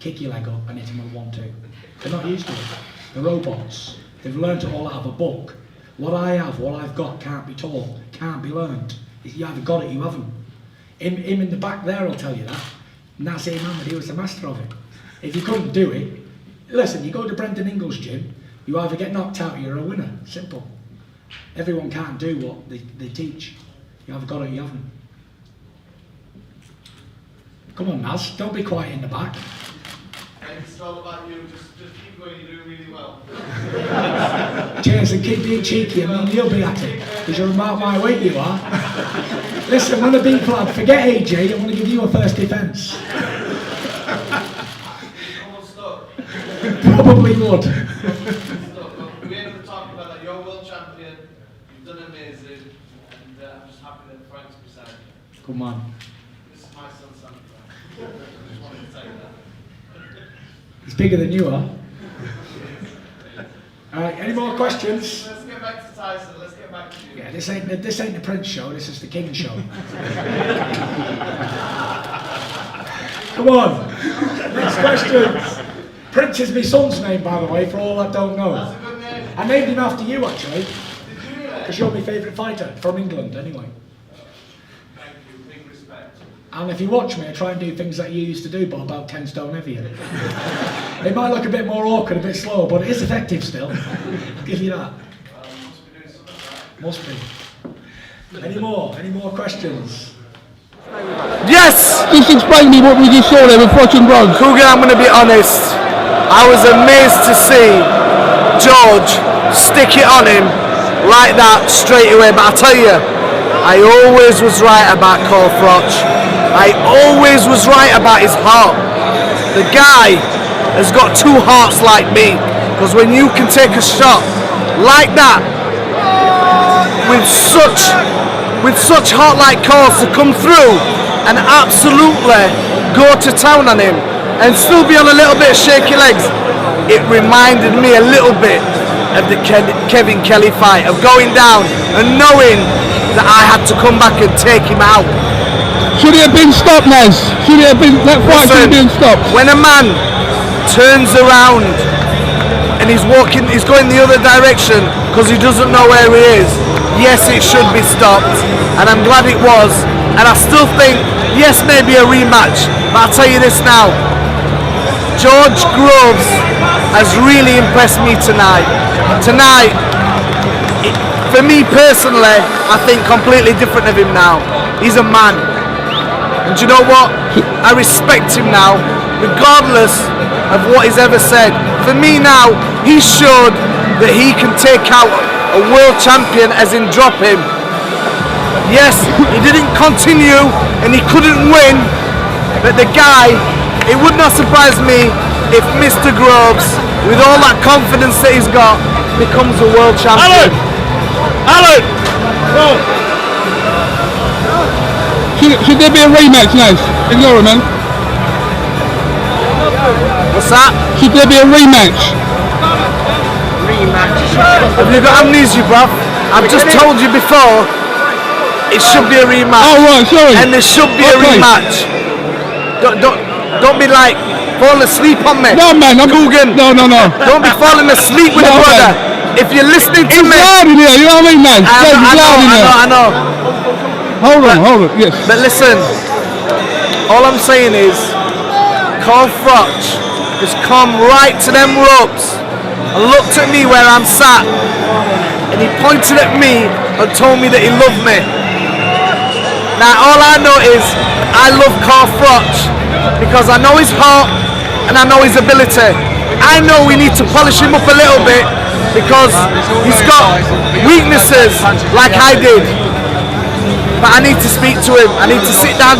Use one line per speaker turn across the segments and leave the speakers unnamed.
kick your leg up and hit him with 1-2. They're not used to it. They're robots. They've learned it all out of a book. What I have, what I've got, can't be taught, can't be learned. You either got it, you haven't. Him in the back there will tell you that. Naseem, he was the master of it. If you couldn't do it, listen, you go to Brendan Ingles' gym, you either get knocked out or you're a winner. Simple. Everyone can't do what they teach. You either got it or you haven't. Come on, Naz, don't be quiet in the back.
It's all about you, just keep going, you're doing really well.
Cheers, and keep being cheeky, I mean, you'll be at it, because you're about my weight, you are. Listen, when I beat Vlad, forget AJ, I want to give you a first defence.
Almost stuck.
Probably would.
We're able to talk about that. You're world champion, you've done amazing, and I'm just happy that Frank's beside you.
Come on.
This is my son, Frank. I just wanted to tell you that.
He's bigger than you are. Alright, any more questions?
Let's get back to Tyson, let's get back to you.
Yeah, this ain't the Prince show, this is the King show. Come on. Next question. Prince is my son's name, by the way, for all that don't know.
That's a good name.
I named him after you, actually.
Did you really?
Because you're my favourite fighter, from England, anyway.
Thank you, big respect.
And if you watch me, I try and do things that you used to do, but about 10 stone heavier. It might look a bit more awkward, a bit slow, but it is effective still. I'll give you that.
Must be doing something right.
Must be. Any more questions?
Yes!
Just explain to me what we just saw there with Froch and Bronze.
KUGAN, I'm going to be honest. I was amazed to see George stick it on him like that straight away. But I tell you, I always was right about Cole Froch. I always was right about his heart. The guy has got two hearts like me. Because when you can take a shot like that, with such heart like Cole's to come through and absolutely go to town on him and still be on a little bit of shaky legs, it reminded me a little bit of the Kevin Kelly fight, of going down and knowing that I had to come back and take him out.
Should it have been stopped, Naz? Should it have been, that fight should have been stopped?
When a man turns around and he's going the other direction because he doesn't know where he is, yes, it should be stopped, and I'm glad it was. And I still think, yes, maybe a rematch, but I'll tell you this now, George Groves has really impressed me tonight. For me personally, I think completely different of him now. He's a man. And do you know what? I respect him now, regardless of what he's ever said. For me now, he showed that he can take out a world champion, as in drop him. Yes, he didn't continue and he couldn't win, but the guy, it would not surprise me if Mr. Groves, with all that confidence that he's got, becomes a world champion.
Alan! Oh. Should there be a rematch, Naz? Ignore him, man.
What's that?
Should there be a rematch?
Have you got amnesia, bruv? I've just told you before, it should be a rematch.
Oh, right, sorry.
And there should be a rematch. Don't be like falling asleep on me.
No, man.
KUGAN.
No.
Don't be falling asleep with a brother. Man. If you're listening to
it's
me.
It's loud in here, you know what I mean, man?
I know.
Hold on, yes.
But listen, all I'm saying is, Cole Froch just come right to them ropes and looked at me where I'm sat, and he pointed at me and told me that he loved me. Now all I know is I love Cole Froch because I know his heart and I know his ability. I know we need to polish him up a little bit because he's got weaknesses like I did. But I need to speak to him. I need to sit down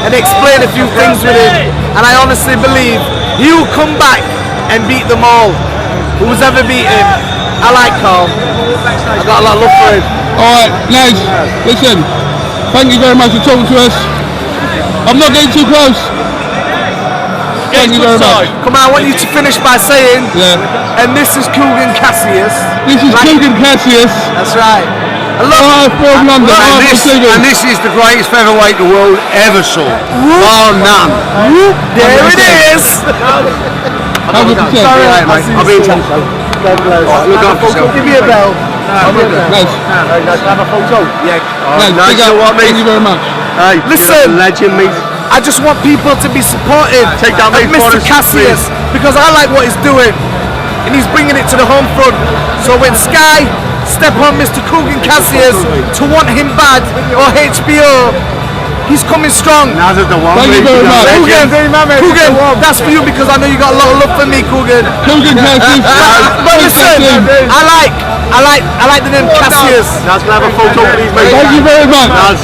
and explain a few things with him. And I honestly believe he will come back and beat them all. Who's ever beat him? I like Carl. I got a lot of love for him.
Alright, Naz, listen. Thank you very much for talking to us. I'm not getting too close. Thank you very much.
Come on, I want you to finish by saying, and this is KUGAN CASSIUS.
This is KUGAN CASSIUS.
That's right.
From London,
And this is the greatest featherweight the world ever saw. Bar none.
There it is.
100%.
Sorry, mate. I'll be in touch. Look after yourself.
Give me a bell.
Nice.
Have a photo. Yeah.
Nice. Thank you very much.
Hey,
Listen.
legend, mate.
I just want people to be supportive
Take that,
of
mate,
Mr.
for us,
Cassius because I like what he's doing and he's bringing it to the home front. So when Sky step on Mr. KUGAN Cassius to want him bad or HBO, he's coming strong.
Now there's the one.
Thank you very much.
KUGAN, that's for you because I know you got a lot of love for me, KUGAN.
KUGAN Cassius.
But listen, I like the name Cassius.
Naz, can I have a photo, please, mate?
Thank you very much.
Naz.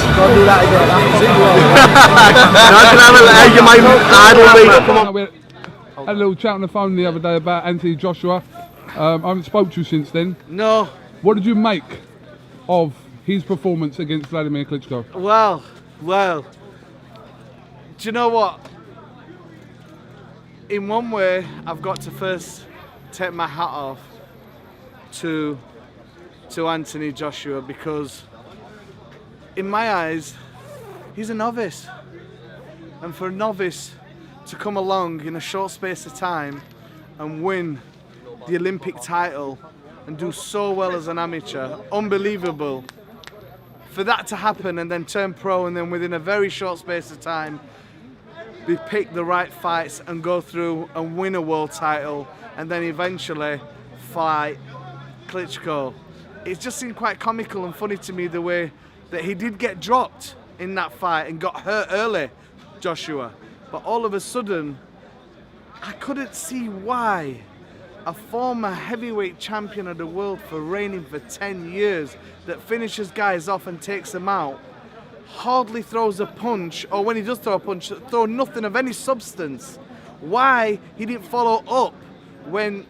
Naz, can I have a you're my idol, mate? Come on.
We had a little chat on the phone the other day about Anthony Joshua. I haven't spoke to you since then.
No,
What did you make of his performance against Vladimir Klitschko?
well, do you know what? In one way, I've got to first take my hat off to Anthony Joshua because in my eyes, he's a novice. And for a novice to come along in a short space of time and win the Olympic title and do so well as an amateur, unbelievable. For that to happen and then turn pro and then within a very short space of time be pick the right fights and go through and win a world title and then eventually fight Klitschko. It just seemed quite comical and funny to me the way that he did get dropped in that fight and got hurt early, Joshua. But all of a sudden, I couldn't see why a former heavyweight champion of the world for reigning for 10 years that finishes guys off and takes them out, hardly throws a punch, or when he does throw a punch, throw nothing of any substance. Why he didn't follow up when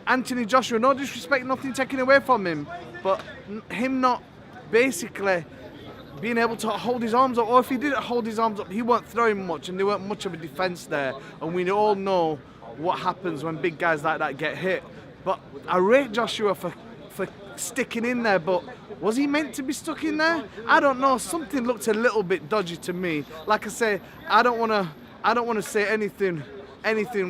Anthony Joshua, no disrespect, nothing taken away from him, but him not basically being able to hold his arms up, or if he didn't hold his arms up, he weren't throwing much and there weren't much of a defense there, and we all know what happens when big guys like that get hit. But I rate Joshua for sticking in there, but was he meant to be stuck in there? I don't know. Something looked a little bit dodgy to me. Like I say, I don't want to say anything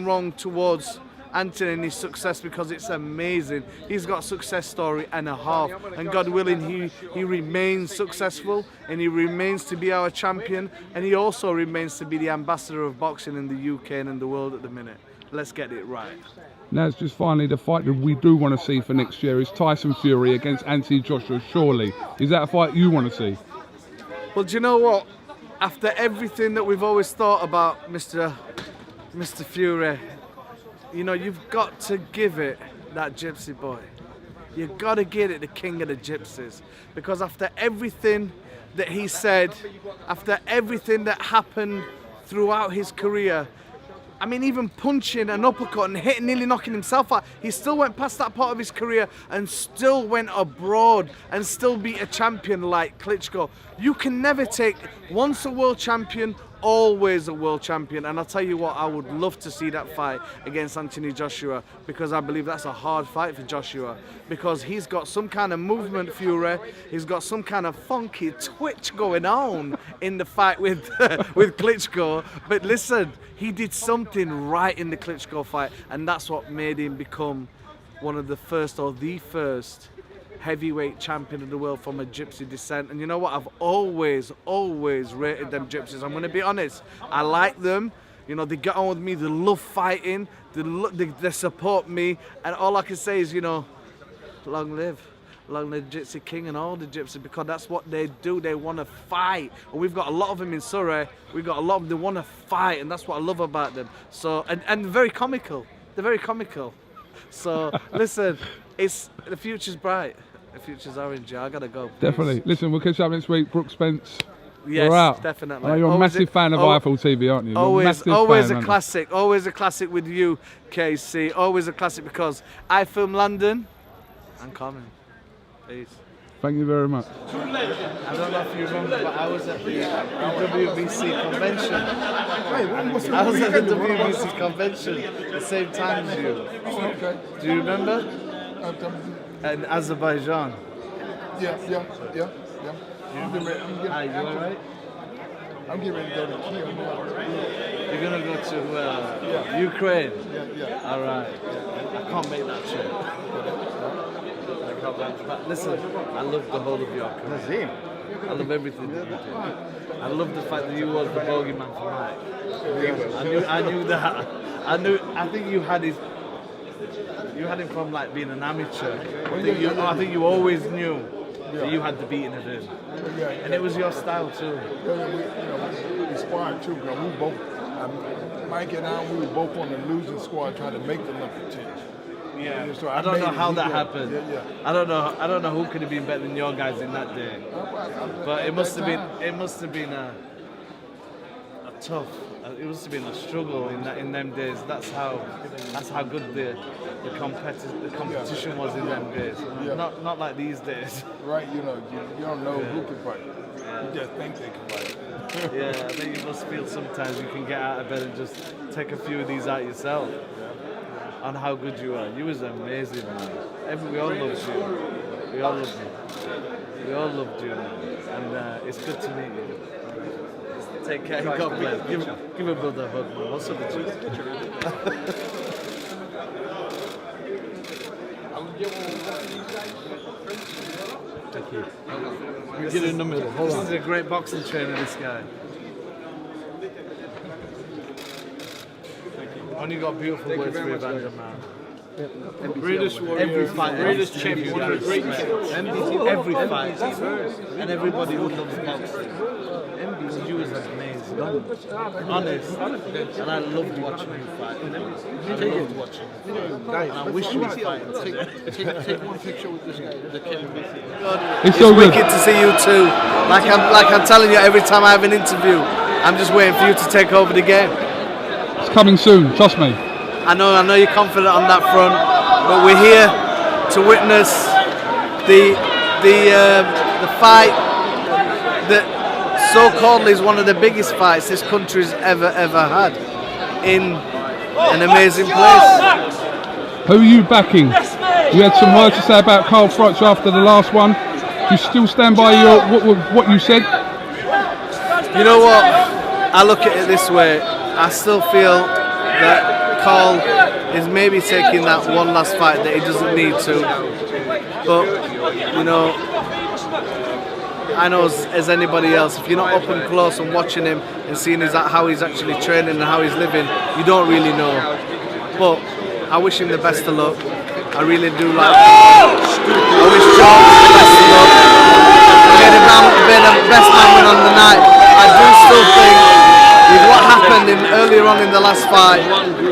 wrong towards Anthony and his success because it's amazing. He's got a success story and a half, and God willing he remains successful and he remains to be our champion, and he also remains to be the ambassador of boxing in the UK and in the world at the minute. Let's get it right.
Now it's just finally the fight that we do want to see for next year is Tyson Fury against Anthony Joshua, surely. Is that a fight you want to see?
Well, do you know what? After everything that we've always thought about Mr. Fury, you know, you've got to give it that gypsy boy. You've got to give it the king of the gypsies. Because after everything that he said, after everything that happened throughout his career, I mean, even punching an uppercut and hitting, nearly knocking himself out, he still went past that part of his career and still went abroad and still beat a champion like Klitschko. You can never take, once a world champion, always a world champion. And I'll tell you what, I would love to see that fight against Anthony Joshua, because I believe that's a hard fight for Joshua, because he's got some kind of movement, Fury. He's got some kind of funky twitch going on in the fight with Klitschko. But listen, he did something right in the Klitschko fight, and that's what made him become one of the first, or the first, heavyweight champion of the world from a gypsy descent. And you know what? I've always rated them gypsies. I'm going to be honest. I like them. You know, they get on with me. They love fighting. They support me. And all I can say is, you know, long live Gypsy King and all the gypsies, because that's what they do. They want to fight. And we've got a lot of them in Surrey. We've got a lot of them. They want to fight, and that's what I love about them. So, and very comical. They're very comical. So, listen, the future's bright. The future's orange. I gotta go. Please.
Definitely. Listen, we'll catch up next week. Brooke Spence.
Yes,
we're out.
definitely.
I know you're a massive fan of IFL TV, aren't you?
Always a classic. Always a classic with you, KC. Always a classic, because I film London. I'm coming. Peace.
Thank you very much.
I don't know if you remember, but I was at the WBC convention. I was at the WBC convention at the same time as you.
Okay.
Do you remember? In Azerbaijan.
Yeah. I'm getting ready.
You alright?
I'm getting ready to go to Kiev now.
You're gonna go to Ukraine?
Yeah.
Alright. I can't make that trip. I can't make that. But listen, I love the whole of your career.
Naseem.
I love everything that you do. I love the fact that you was the bogeyman for Mike. I knew that. I think you had his. You had him from like being an amateur. I think you always knew that you had the beating of him, and it was your style too.
We sparred too, because we both, Mike and I, we were both on the losing squad trying to make the Olympic team.
Yeah.
So
I don't know how that happened.
Yeah.
I don't know who could have been better than your guys in that day. But it must have been a tough. It must have been a struggle in them days. That's how good the competition was in them days.
Yeah.
Not like these days.
Right, you don't know who can fight. You just think they can fight.
Yeah, I think you must feel sometimes you can get out of bed and just take a few of these out yourself. On how good you are. You was amazing, man. We all loved you. We all loved you. We all loved you, and it's good to meet you. Take care. God bless. Give a brother a hug, man. What's up with you? Thank you. Get in the middle. Hold on. This is a great boxing trainer, this guy. Only got beautiful words for Evander, man.
Greatest warrior,
every fight,
greatest champion, one of the great
every fight, and everybody who loves boxing. You was amazing, honest, and I loved watching you fight. I loved watching you fight. And I wish you would fight today.
Take one picture with this guy. The kid.
It's so wicked to see you too. Like I'm telling you, every time I have an interview, I'm just waiting for you to take over the game.
It's coming soon, trust me.
I know you're confident on that front, but we're here to witness the fight that so-called is one of the biggest fights this country's ever had in an amazing place.
Who are you backing? You had some words to say about Carl Froch after the last one. Do you still stand by what you said?
You know what? I look at it this way. I still feel that Carl is maybe taking that one last fight that he doesn't need to. But, you know, I know as anybody else, if you're not up and close and watching him and seeing how he's actually training and how he's living, you don't really know. But I wish him the best of luck. I really do like him. I wish John the best of luck. Being the best man win on the night. I do still think with what happened earlier on in the last fight,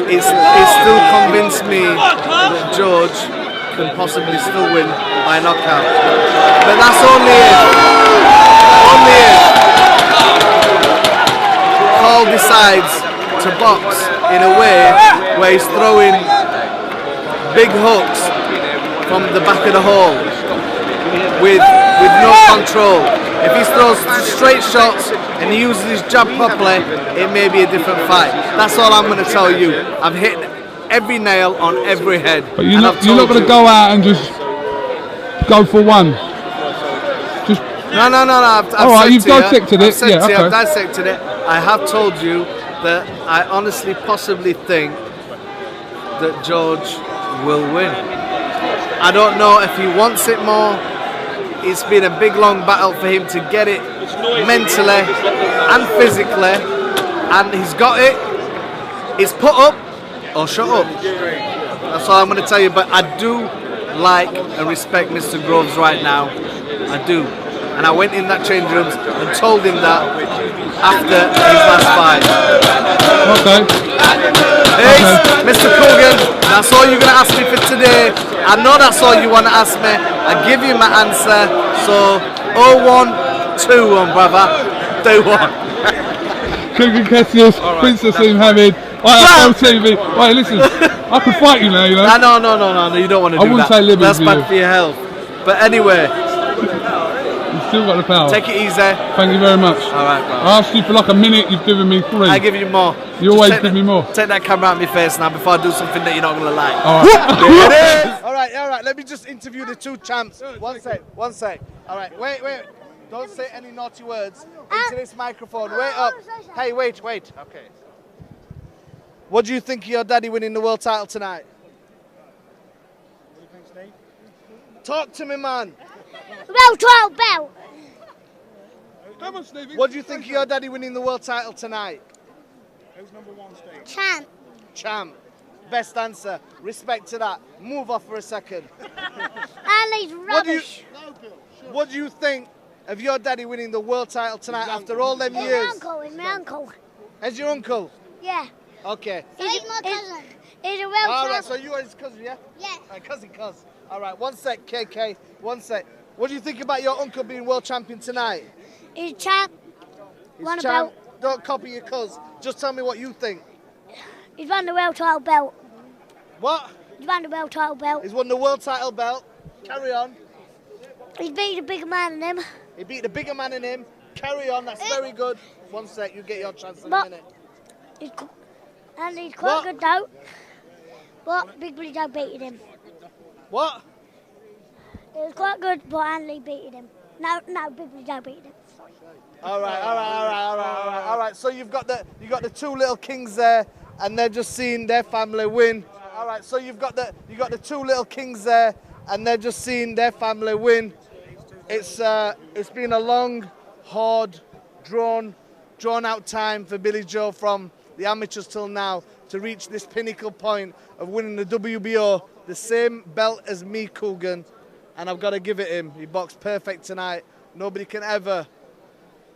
it still convinced me that George can possibly still win by knockout. But that's only if Carl decides to box in a way where he's throwing big hooks from the back of the hole with no control. If he throws straight shots and he uses his jab properly, it may be a different fight. That's all I'm going to tell you. I've hit every nail on every head.
But you're not going to go out and just go for one. Just
no.
All right, you've dissected it. Yeah, okay.
I've dissected it. I have told you that I honestly possibly think that George will win. I don't know if he wants it more. It's been a big long battle for him to get it mentally and physically, and he's got it. It's put up or shut up. That's all I'm going to tell you. But I do like and respect Mr. Groves right now. I do. And I went in that change rooms and told him that after his last fight.
Okay.
Hey, Mr. KUGAN, that's all you're going to ask me for today. I know that's all you want to ask me. I give you my answer. So 0-1-2-1, brother. Do one.
KUGAN CASSIUS, Prince Naseem Hamid. I have TV. Wait, listen. I can fight you now, you know.
No. You don't want to do that.
I wouldn't say liberty.
That's bad for your health. But anyway.
You've still got the power.
Take it easy.
Thank you very much.
Alright, bro.
I asked you for like a minute, you've given me 3.
I give you more.
You always give me more.
Take that camera out of my face now before I do something that you're not going to like.
Alright.
There it is. Alright. right. Let me just interview the two champs. One sec. All right, wait. Don't say any naughty words into this microphone. Wait up. Hey, wait. Okay. What do you think of your daddy winning the world title tonight?
What do you think, Steve?
Talk to me, man.
World title belt.
Come on, Stevie.
What do you think of your daddy winning the world title tonight?
Who's number one, Steve?
Champ.
Champ. Best answer. Respect to that. Move off for a second.
Ali's rubbish.
What do you think of your daddy winning the world title tonight after all them
He's
years?
my uncle.
As your uncle?
Yeah.
Okay.
He's my cousin. He's a world
All
champ.
right, so you are his cousin, yeah?
Yeah.
Cousin. All right, one sec, KK. One sec. What do you think about your uncle being world champion tonight?
He's champ.
He's
Won a
champ.
belt.
Don't copy your cuz. Just tell me what you think.
He's won the world title belt.
What?
He's won the world title belt.
He's won the world title belt. Carry on.
He's beat a bigger man than him.
He beat the bigger man in him. Carry on, that's very good. One sec, you get your chance in a
But-
minute.
He's quite good though. But Big Billy Joe beated him.
What?
It was quite good, but Andy beated him. No, Big Billy Joe beated him.
All right. So you've got the two little kings there, and they're just seeing their family win. All right. So you've got the two little kings there, and they're just seeing their family win. It's been a long, hard, drawn out time for Billy Joe from the amateurs till now to reach this pinnacle point of winning the WBO, the same belt as me, KUGAN, and I've got to give it him. He boxed perfect tonight. Nobody can ever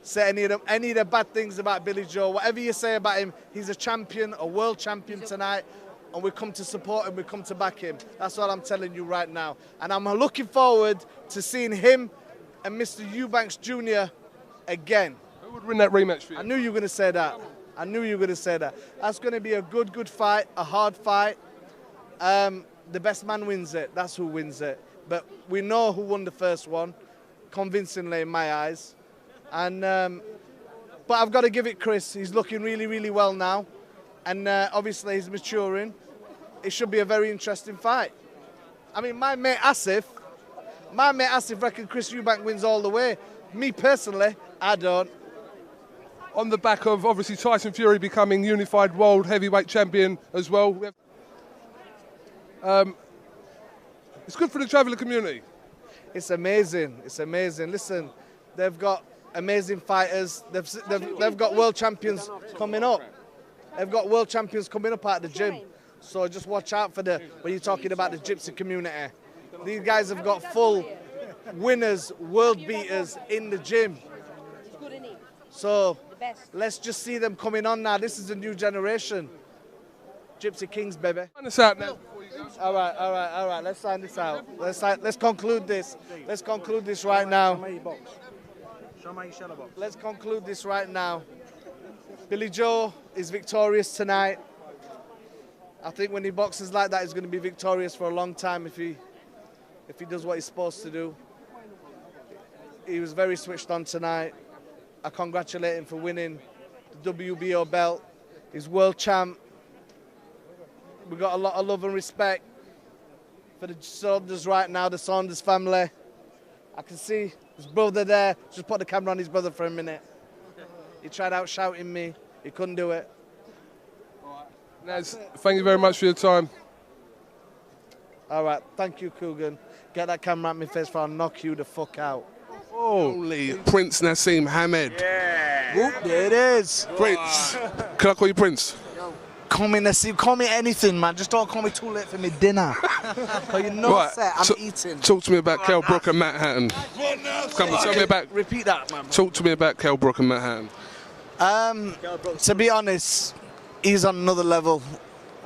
say any of the bad things about Billy Joe. Whatever you say about him, he's a champion, a world champion tonight, and we come to support him, we come to back him. That's what I'm telling you right now. And I'm looking forward to seeing him and Mr. Eubanks Jr. again.
Who would win that rematch for you?
I knew you were going to say that. That's going to be a good fight, a hard fight. The best man wins it. That's who wins it. But we know who won the first one, convincingly in my eyes. And but I've got to give it Chris. He's looking really well now, and obviously he's maturing. It should be a very interesting fight. I mean, my mate Asif reckon Chris Eubank wins all the way. Me personally, I don't.
On the back of obviously Tyson Fury becoming unified world heavyweight champion as well. It's good for the traveller community.
It's amazing. Listen, they've got amazing fighters. They've got world champions coming up. They've got world champions coming up at the gym. So just watch out for when you're talking about the gypsy community. These guys have got full winners, world beaters in the gym. So let's just see them coming on now. This is a new generation. Gypsy Kings, baby.
Sign us out now.
All right. Let's sign this out. Let's conclude this. Let's conclude this right now. Let's conclude this right now. Billy Joe is victorious tonight. I think when he boxes like that, he's going to be victorious for a long time if he does what he's supposed to do. He was very switched on tonight. I congratulate him for winning the WBO belt. He's world champ. We got a lot of love and respect for the Saunders right now, the Saunders family. I can see his brother there. Just put the camera on his brother for a minute. He tried out shouting me. He couldn't do it.
Naz, thank you very much for your time.
All right, thank you, KUGAN. Get that camera at my face for I'll knock you the fuck out.
Holy Prince Naseem Hamed.
Yeah. Whoop, there it is.
Prince. Can I call you Prince?
Call me Naseem. Call me anything, man. Just don't call me too late for me dinner. Because you know
Right,
I'm eating.
Talk to me about Kell Brook and Matt Hatton. Come on, tell me about.
Repeat that, man.
Talk to me about Kell Brook and Matt Hatton.
To be honest, he's on another level,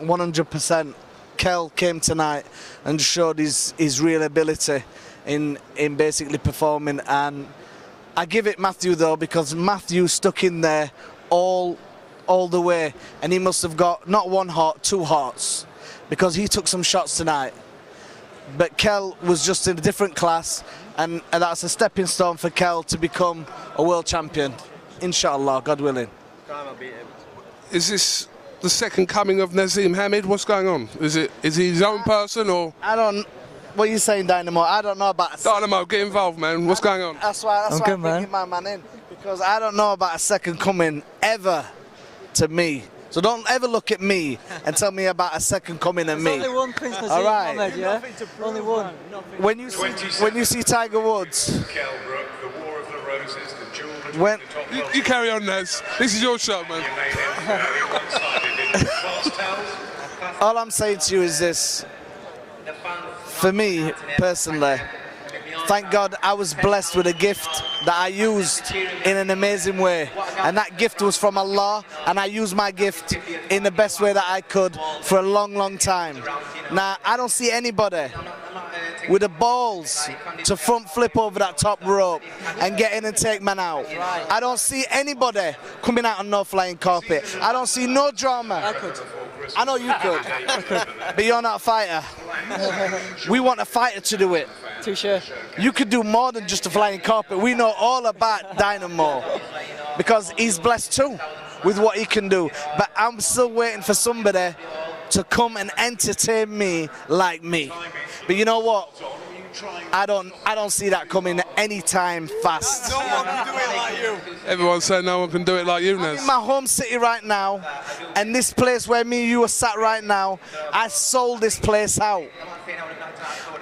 100%. Kell came tonight and showed his real ability in basically performing, and I give it Matthew though, because Matthew stuck in there all the way, and he must have got not one heart, two hearts, because he took some shots tonight. But Kell was just in a different class, and that's a stepping stone for Kell to become a world champion, inshallah, God willing.
Is this the second coming of Naseem Hamed? What's going on? Is he his own person or?
I don't What are you saying, Dynamo? I don't know about...
Dynamo, get involved, man. What's going on?
That's why I'm bringing my man in. Because I don't know about a second coming ever to me. So don't ever look at me and tell me about a second coming of me.
Only one Prince Naseem.
All right.
Mohammed, yeah? Only one.
When you see Tiger Woods... When
you carry on, Naz. This is your show, man.
All I'm saying to you is this. For me, personally, thank God I was blessed with a gift that I used in an amazing way. And that gift was from Allah, and I used my gift in the best way that I could for a long, long time. Now, I don't see anybody with the balls to front flip over that top rope and get in and take man out. I don't see anybody coming out on no flying carpet. I don't see no drama.
I could.
I know you could, but you're not a fighter. We want a fighter to do it.
Touche.
You could do more than just a flying carpet. We know all about Dynamo because he's blessed too with what he can do. But I'm still waiting for somebody to come and entertain me like me. But you know what? I don't see that coming anytime fast.
No one can do it like you.
Everyone's saying no one can do it like you,
I'm
Naz.
in my home city right now, and this place where me and you are sat right now, I sold this place out.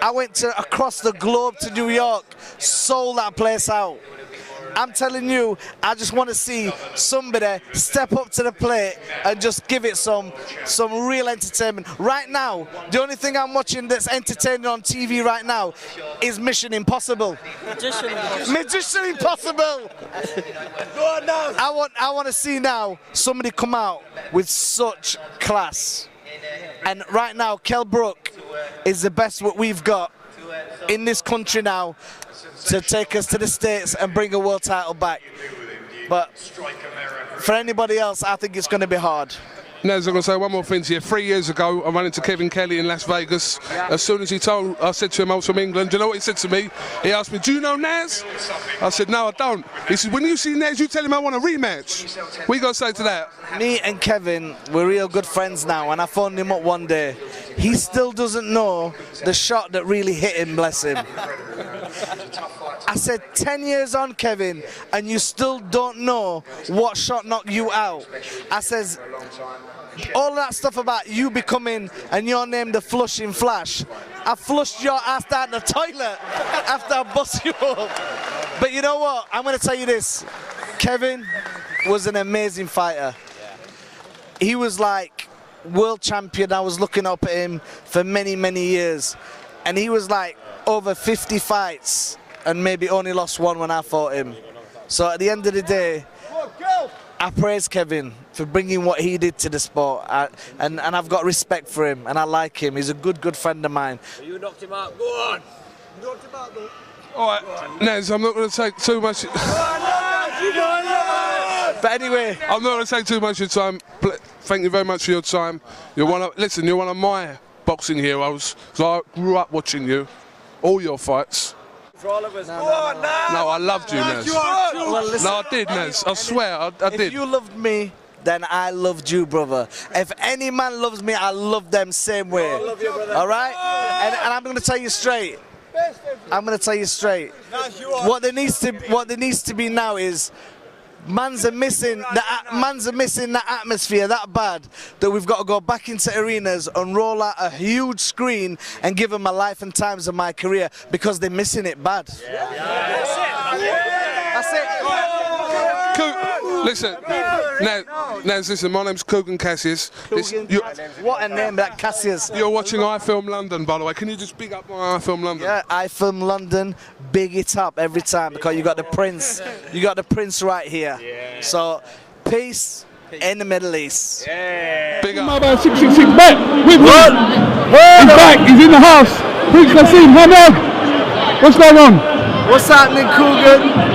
I went across the globe to New York, sold that place out. I'm telling you, I just want to see somebody step up to the plate and just give it some real entertainment. Right now, the only thing I'm watching that's entertaining on TV right now is Mission Impossible. Mission Impossible. I want to see now somebody come out with such class. And right now, Brook is the best what we've got in this country now to take us to the States and bring a world title back. But for anybody else, I think it's going to be hard.
Naz, I'm going to say one more thing to you. 3 years ago, I ran into Kevin Kelly in Las Vegas. As soon as he told, I said to him I was from England. Do you know what he said to me? He asked me, do you know Naz? I said, no, I don't. He said, when you see Naz, you tell him I want a rematch. What you got to say to that?
Me and Kevin, we're real good friends now, and I phoned him up one day. He still doesn't know the shot that really hit him, bless him. I said, 10 years on, Kevin, and you still don't know what shot knocked you out. I says, all that stuff about you becoming and your name the Flushing Flash. I flushed your ass down the toilet after I bust you up. But you know what? I'm going to tell you this. Kevin was an amazing fighter. He was like world champion. I was looking up at him for many, many years. And he was like over 50 fights and maybe only lost one when I fought him. So at the end of the day, I praise Kevin for bringing what he did to the sport, and I've got respect for him, and I like him. He's a good friend of mine.
You knocked him out. Go on. You knocked him out, though.
All right, Naz, I'm not going to take too much.
But anyway,
I'm not going to take too much of your time. Thank you very much for your time. You're one of my boxing heroes. So I grew up watching you, all your fights.
For all of us.
No, I loved you, Naz.
well, listen,
No, I did, Naz. I swear, I did.
if you loved me, then I loved you, brother. If any man loves me, I love them same way.
I love you, brother.
All right? And I'm going to tell you straight. I'm going to tell you straight. What there needs to be now is man's are missing that atmosphere that bad that we've got to go back into arenas and roll out a huge screen and give them my life and times of my career because they're missing it bad. That's it.
Listen, Naz, listen, my name's KUGAN CASSIUS.
What a name, that CASSIUS.
You're watching I Film London, by the way. Can you just big up my I Film London?
Yeah, I Film London, big it up every time because you got the Prince. You got the Prince right here. So, peace in the Middle East.
Big up. up. My man, 666 back. He's back. He's in the house. Prince Naseem, Hamad. What's going on?
What's happening, KUGAN?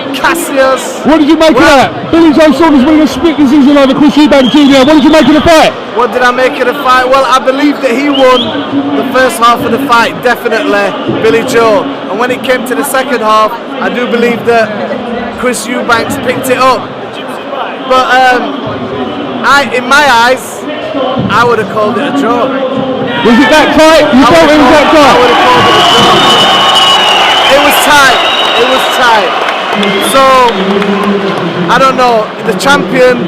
CASSIUS.
What did you make of that? Billy Joe Saunders winning a split decision over Chris Eubank Jr. What did you make of the fight?
What did I make of the fight? Well, I believe that he won the first half of the fight, definitely, Billy Joe. And when it came to the second half, I do believe that Chris Eubanks picked it up. But in my eyes, I would have called it a draw.
Was it that tight? You thought it was that tight?
It was tight. It was tight. So I don't know. The champion,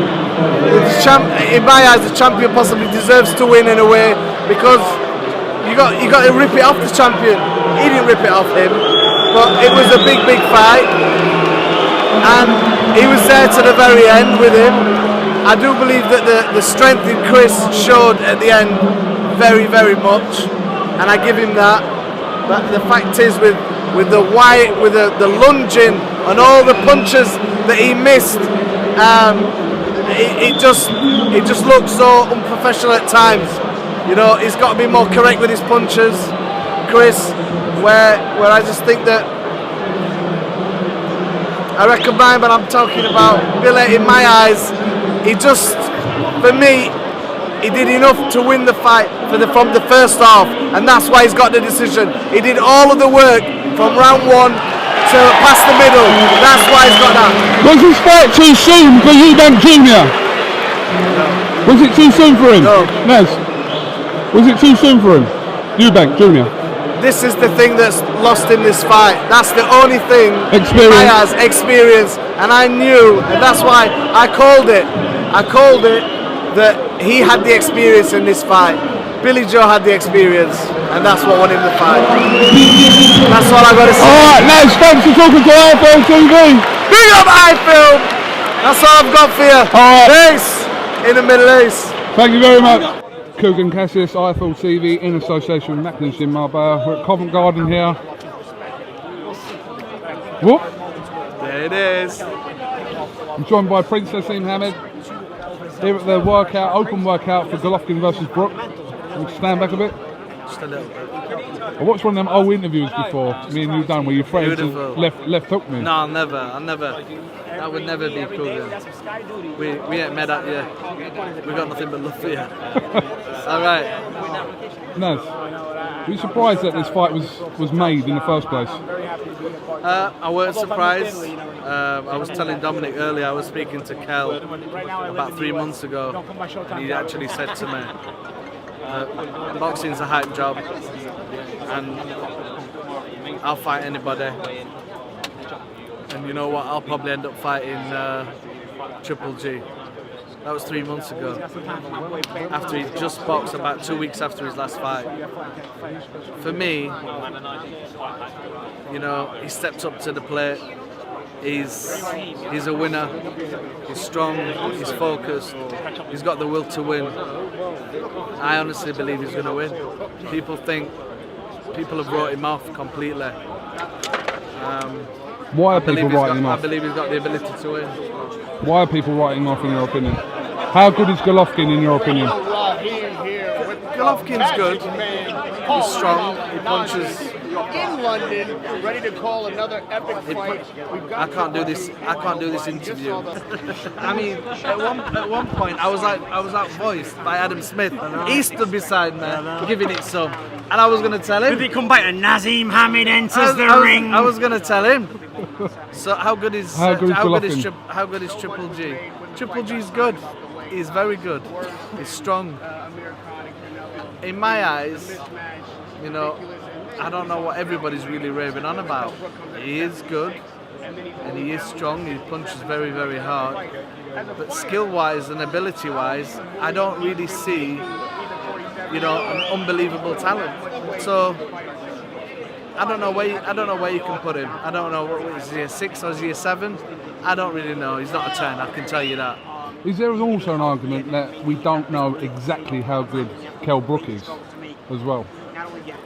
in my eyes, the champion possibly deserves to win in a way because you got to rip it off the champion. He didn't rip it off him, but it was a big fight, and he was there to the very end with him. I do believe that the strength in Chris showed at the end very much, and I give him that. But the fact is, with the lunging and all the punches that he missed, it just looks so unprofessional at times. You know, he's got to be more correct with his punches, Chris. Where I just think that I reckon mine, but I'm talking about Billy. In my eyes, he just, for me, he did enough to win the fight from the first half, and that's why he's got the decision. He did all of the work from round 1 to past the middle. That's why he's got that.
Was this fight too soon for Eubank Jr.?
No.
Was it too soon for him?
No.
Nez? Was it too soon for him? Eubank Jr.?
This is the thing that's lost in this fight. That's the only thing.
Experience.
I has experience, and I knew, and that's why I called it. I called it that he had the experience in this fight. Billy Joe had the experience, and that's what won him the fight. That's all I got to say.
Alright, Nez, thanks for talking to IFL TV.
Big up IFL! That's all I've got for you.
Alright.
Peace in the Middle East.
Thank you very much. KUGAN CASSIUS, IFL TV, in association with Naseem in Marbella. We're at Covent Garden here. Whoop.
There it is.
I'm joined by Prince Naseem Hamid here at the workout, open workout for Golovkin versus Brook. Can we stand back a bit?
Just a little bit.
I watched one of them old interviews before, me and you done, where you threatened to left hook me.
No, I'll never. That would never be KUGAN. We ain't mad at you. We got nothing but love for you. Alright.
Naz, were you surprised that this fight was made in the first place?
I weren't surprised. I was telling Dominic earlier, I was speaking to Kel about 3 months ago, and he actually said to me, boxing's a hype job, and I'll fight anybody. And you know what, I'll probably end up fighting Triple G. That was 3 months ago, after he just boxed, about 2 weeks after his last fight. For me, you know, he stepped up to the plate. He's a winner. He's strong. He's focused. He's got the will to win. I honestly believe he's going to win. People have wrote him off completely.
Why are people writing him off?
I believe he's got the ability to win.
Why are people writing him off in your opinion? How good is Golovkin in your opinion?
Golovkin's good. He's strong. He punches.
In London, ready to call another epic fight.
I can't do this interview. I mean, at one point, I was outvoiced by Adam Smith. He stood beside me, giving it some, and I was going to tell him.
Did it come back and Naseem Hamid enters the ring?
I was going to tell him. So how good is Triple G? Triple G is good. He's very good. He's strong. In my eyes, you know, I don't know what everybody's really raving on about. He is good, and he is strong. He punches very, very hard. But skill-wise and ability-wise, I don't really see, you know, an unbelievable talent. So I don't know where you can put him. I don't know, is he a 6 or is he a 7? I don't really know. He's not a 10, I can tell you that.
Is there also an argument that we don't know exactly how good Kell Brook is as well?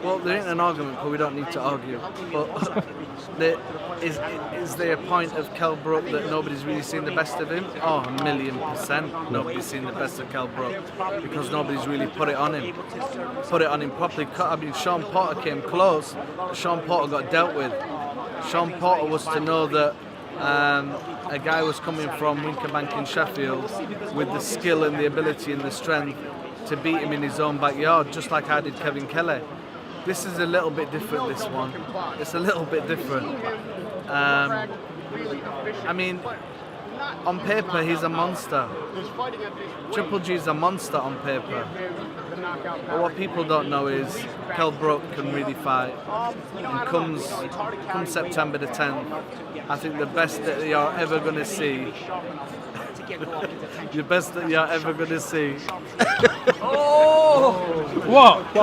Well, there ain't an argument, but we don't need to argue. But is there a point of Kell Brook that nobody's really seen the best of him? Oh, 1,000,000%. Nobody's seen the best of Kell Brook because nobody's really put it on him properly. I mean, Sean Porter came close. Sean Porter got dealt with. Sean Porter was to know that a guy was coming from Winkerbank in Sheffield with the skill and the ability and the strength to beat him in his own backyard, just like I did Kevin Kelly. This is a little bit different, this one. It's a little bit different. I mean, on paper, he's a monster. Triple G's a monster on paper. But what people don't know is Kell Brook can really fight. And come September the 10th, I think the best that you're ever going to see. The best that you're ever going to see.
What?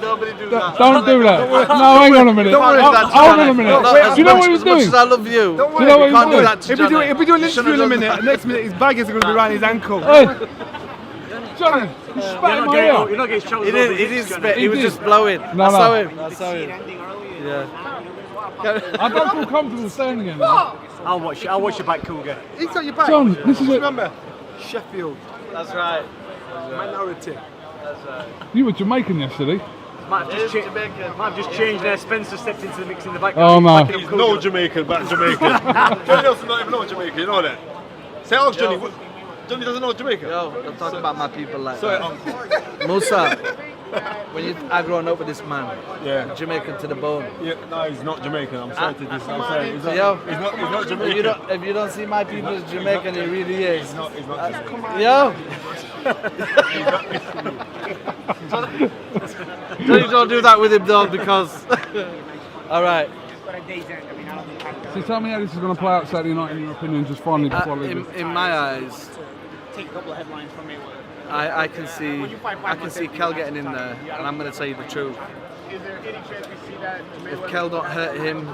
Nobody do that.
Don't do that. No, hang on a minute. Hold on a minute. Do you know what he was doing?
As much as I love you,
Do you know what he was doing?
that to Johnny.
He'll be doing an interview in a minute. Next minute, his bag is going to be around his ankle.
Hey, Johnny, you spat in my ear.
You're not getting shouted
He didn't spit. He was just blowing.
No,
I saw
no.
him. Yeah.
I don't feel comfortable standing here. Man.
I'll watch your back, Cougar.
He's got your back.
John, this is it.
Remember, Sheffield.
That's right.
Minority.
That's right.
You were Jamaican yesterday.
Might have just changed there. Spencer stepped into the mix in the back.
Oh no.
He's no Jamaican, but Jamaican. Johnny doesn't even know Jamaican, you know that? Say hello, Johnny. Johnny doesn't know Jamaican.
Yo, don't talk about my people like
Sorry,
that. Musa, I grown up with this man.
Yeah.
Jamaican to the bone.
Yeah, no, he's not Jamaican. I'm sorry to this. I'm sorry. He's not
If
Jamaican.
you don't see my people as Jamaican, he really is.
He's not Jamaican.
Yo. Don't do that with him, though, because. All right.
So tell me how this is going to play out Saturday night in your opinion, just finally before I leave.
In my eyes,
Take a couple of headlines from Mayweather.
I can see Kell getting in there, and I'm going to tell you the truth. If Kell don't hurt him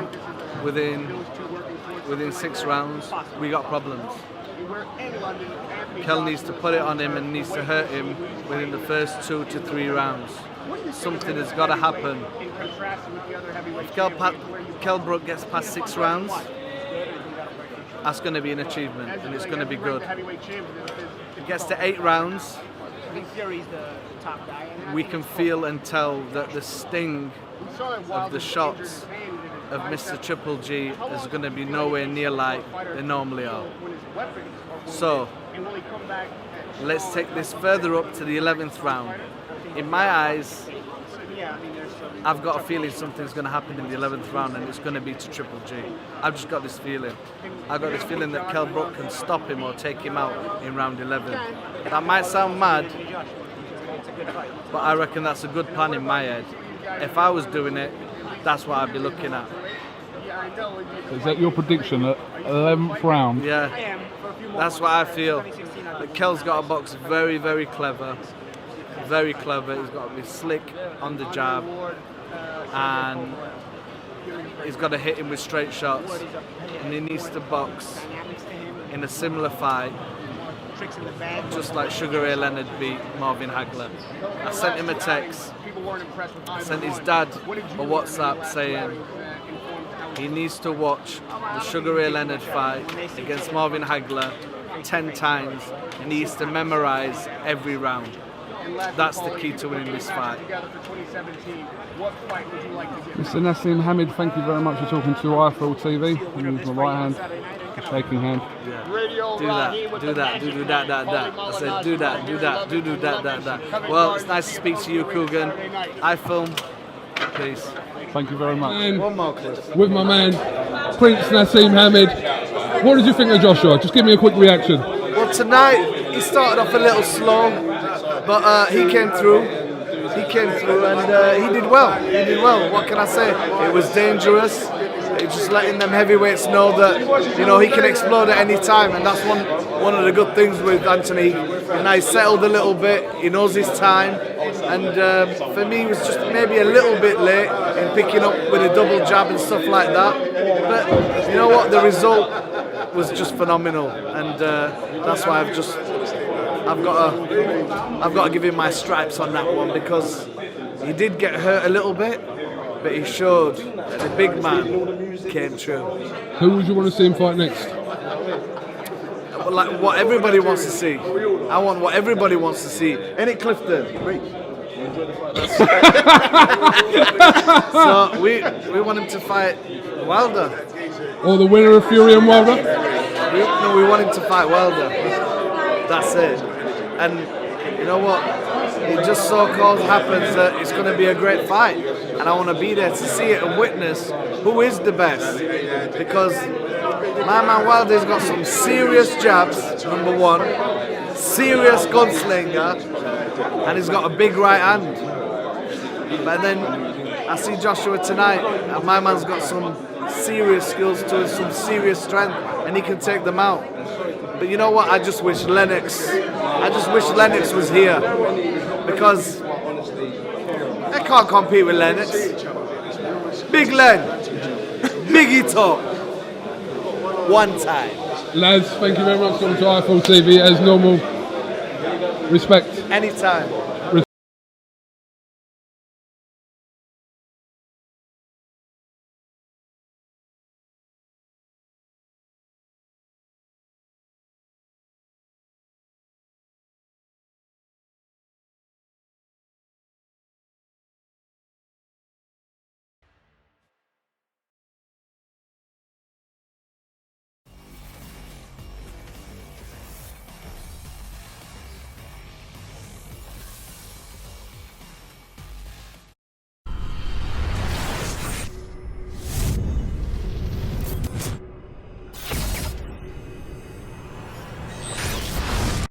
within 6 rounds, we got problems. Kell needs to put it on him and needs to hurt him within the first 2 to 3 rounds. Something has got to happen. If Kell Brook gets past 6 rounds, that's going to be an achievement, and it's going to be good. If it gets to 8 rounds, we can feel and tell that the sting of the shots of Mr. Triple G is going to be nowhere near like they normally are. So, let's take this further up to the 11th round. In my eyes, I've got a feeling something's going to happen in the 11th round, and it's going to be to Triple G. I've just got this feeling. I've got this feeling that Kell Brook can stop him or take him out in round 11. That might sound mad, but I reckon that's a good plan in my head. If I was doing it, that's what I'd be looking at.
Is that your prediction at 11th round?
Yeah, that's what I feel. That Kell's got a box very, very clever. Very clever. He's got to be slick on the jab, and he's got to hit him with straight shots. And he needs to box in a similar fight, just like Sugar Ray Leonard beat Marvin Hagler. I sent him a text. I sent his dad a WhatsApp saying he needs to watch the Sugar Ray Leonard fight against Marvin Hagler 10 times, and he needs to memorize every round. That's the key to winning this fight.
Mr. Naseem Hamid, thank you very much for talking to iFL TV. I'm using my right hand, shaking hand.
Yeah. Do that. I said do that. Well, it's nice to speak to you, KUGAN. I film. Peace.
Thank you very much.
One more clip.
With my man, Prince Naseem Hamid. What did you think of Joshua? Just give me a quick reaction.
Well, tonight he started off a little slow, but he came through. And he did well. What can I say? It was dangerous. It's just letting them heavyweights know that he can explode at any time, and that's one of the good things with Anthony. He's settled a little bit. He knows his time, and for me, he was just maybe a little bit late in picking up with a double jab and stuff like that. But you know what? The result was just phenomenal, and that's why I've got to give him my stripes on that one, because he did get hurt a little bit, but he showed that the big man came true.
Who would you want to see him fight next?
Like what everybody wants to see. I want what everybody wants to see. Ain't it, Clifton? So we want him to fight Wilder.
Or the winner of Fury and Wilder?
We want him to fight Wilder. That's it. And you know what? It just so called happens that it's going to be a great fight, and I want to be there to see it and witness who is the best. Because My man Wilder's got some serious jabs, number one, serious gunslinger, and he's got a big right hand. But then I see Joshua tonight, and my man's got some serious skills to it, some serious strength, and he can take them out. But you know what? I just wish Lennox was here, because I can't compete with Lennox. Big Len, Biggie Top, one time.
Lads, thank you very much for coming to iFull TV as normal. Respect.
Anytime.